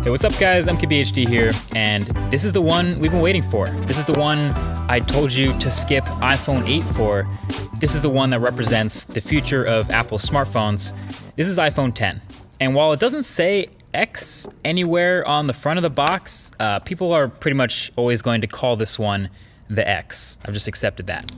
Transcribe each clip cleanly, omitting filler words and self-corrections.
Hey, what's up guys? MKBHD here, and this is the one we've been waiting for. This is the one I told you to skip iPhone 8 for. This is the one that represents the future of Apple smartphones. This is iPhone 10. And while it doesn't say X anywhere on the front of the box, people are pretty much always going to call this one the X. I've just accepted that.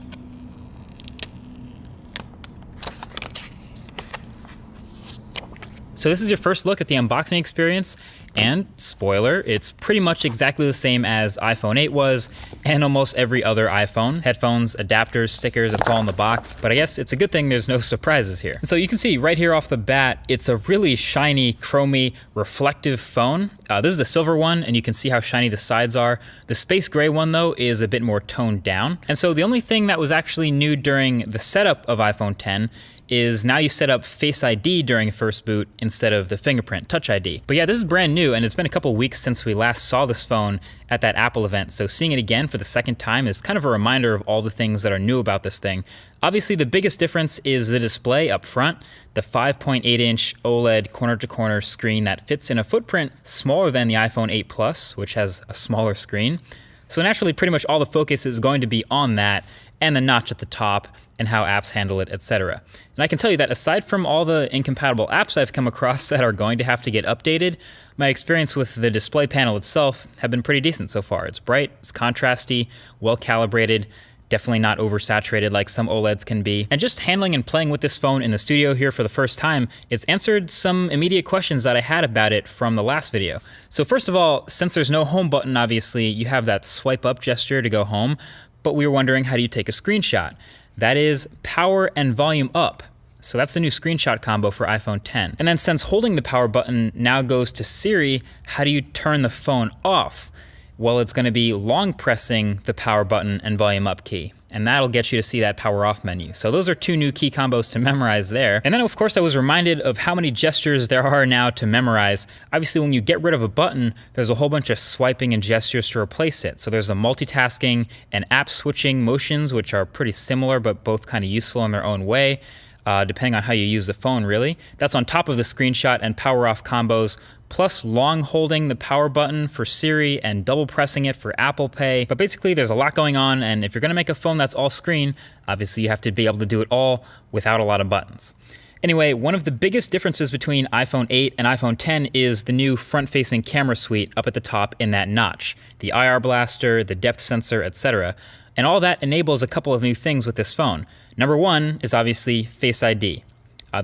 So this is your first look at the unboxing experience, and spoiler, it's pretty much exactly the same as iPhone 8 was, and almost every other iPhone. Headphones, adapters, stickers, it's all in the box, but I guess it's a good thing there's no surprises here. And so you can see right here off the bat, it's a really shiny, chromy, reflective phone. This is the silver one, and you can see how shiny the sides are. The space gray one though is a bit more toned down. And so the only thing that was actually new during the setup of iPhone 10 is now you set up Face ID during first boot instead of the fingerprint Touch ID. But yeah, this is brand new, and it's been a couple weeks since we last saw this phone at that Apple event, so seeing it again for the second time is kind of a reminder of all the things that are new about this thing. Obviously, the biggest difference is the display up front, the 5.8-inch OLED corner-to-corner screen that fits in a footprint smaller than the iPhone 8 Plus, which has a smaller screen. So naturally, pretty much all the focus is going to be on that, and the notch at the top, and how apps handle it, etc. And I can tell you that aside from all the incompatible apps I've come across that are going to have to get updated, my experience with the display panel itself have been pretty decent so far. It's bright, it's contrasty, well calibrated, definitely not oversaturated like some OLEDs can be. And just handling and playing with this phone in the studio here for the first time, it's answered some immediate questions that I had about it from the last video. So first of all, since there's no home button, obviously, you have that swipe up gesture to go home, but we were wondering, how do you take a screenshot? That is power and volume up. So that's the new screenshot combo for iPhone 10. And then since holding the power button now goes to Siri, how do you turn the phone off? Well, it's going to be long pressing the power button and volume up key, and that'll get you to see that power off menu. So those are two new key combos to memorize there. And then of course I was reminded of how many gestures there are now to memorize. Obviously when you get rid of a button, there's a whole bunch of swiping and gestures to replace it. So there's the multitasking and app switching motions, which are pretty similar but both kind of useful in their own way. Depending on how you use the phone, really. That's on top of the screenshot and power off combos, plus long holding the power button for Siri and double pressing it for Apple Pay. But basically there's a lot going on, and if you're gonna make a phone that's all screen, obviously you have to be able to do it all without a lot of buttons. Anyway, one of the biggest differences between iPhone 8 and iPhone 10 is the new front-facing camera suite up at the top in that notch. The IR blaster, the depth sensor, etc. And all that enables a couple of new things with this phone. Number one is obviously Face ID.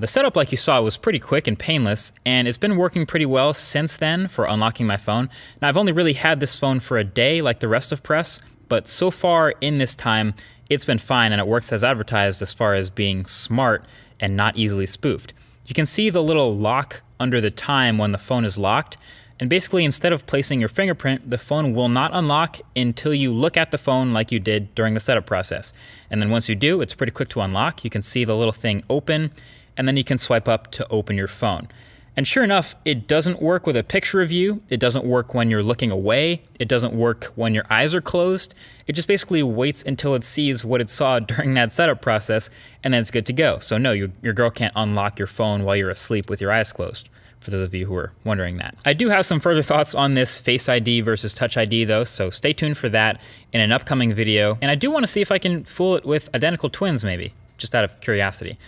The setup, like you saw, was pretty quick and painless, and it's been working pretty well since then for unlocking my phone. Now, I've only really had this phone for a day like the rest of press, but so far in this time, it's been fine, and it works as advertised as far as being smart and not easily spoofed. You can see the little lock under the time when the phone is locked, and basically instead of placing your fingerprint, the phone will not unlock until you look at the phone like you did during the setup process. And then once you do, it's pretty quick to unlock. You can see the little thing open, and then you can swipe up to open your phone. And sure enough, it doesn't work with a picture of you. It doesn't work when you're looking away. It doesn't work when your eyes are closed. It just basically waits until it sees what it saw during that setup process, and then it's good to go. So no, your girl can't unlock your phone while you're asleep with your eyes closed, for those of you who are wondering that. I do have some further thoughts on this Face ID versus Touch ID though, so stay tuned for that in an upcoming video. And I do want to see if I can fool it with identical twins maybe, just out of curiosity.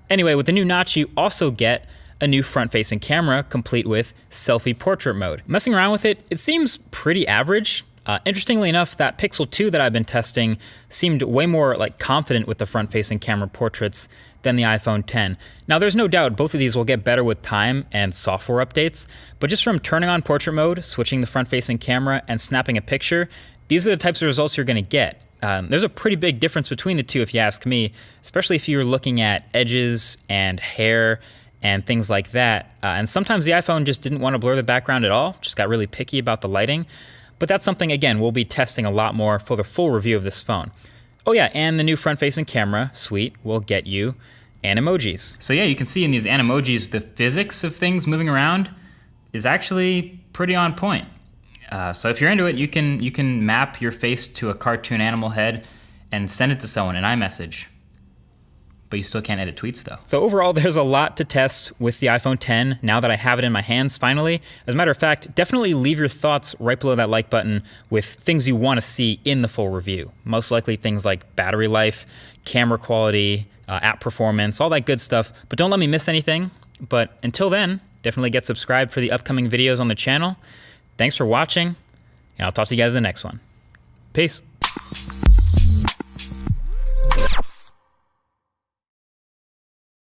Anyway, with the new notch, you also get a new front-facing camera complete with selfie portrait mode. Messing around with it, it seems pretty average. Interestingly enough, that Pixel 2 that I've been testing seemed way more confident with the front-facing camera portraits than the iPhone 10. Now there's no doubt both of these will get better with time and software updates, but just from turning on portrait mode, switching the front-facing camera, and snapping a picture, these are the types of results you're gonna get. There's a pretty big difference between the two if you ask me, especially if you're looking at edges and hair and things like that. And sometimes the iPhone just didn't want to blur the background at all, just got really picky about the lighting. But that's something, again, we'll be testing a lot more for the full review of this phone. Oh yeah, and the new front-facing camera suite will get you Animojis. So yeah, you can see in these Animojis, the physics of things moving around is actually pretty on point. So if you're into it, you can map your face to a cartoon animal head and send it to someone in iMessage. But you still can't edit tweets though. So overall, there's a lot to test with the iPhone 10 now that I have it in my hands finally. As a matter of fact, definitely leave your thoughts right below that like button with things you want to see in the full review. Most likely things like battery life, camera quality, app performance, all that good stuff. But don't let me miss anything. But until then, definitely get subscribed for the upcoming videos on the channel. Thanks for watching, and I'll talk to you guys in the next one. Peace.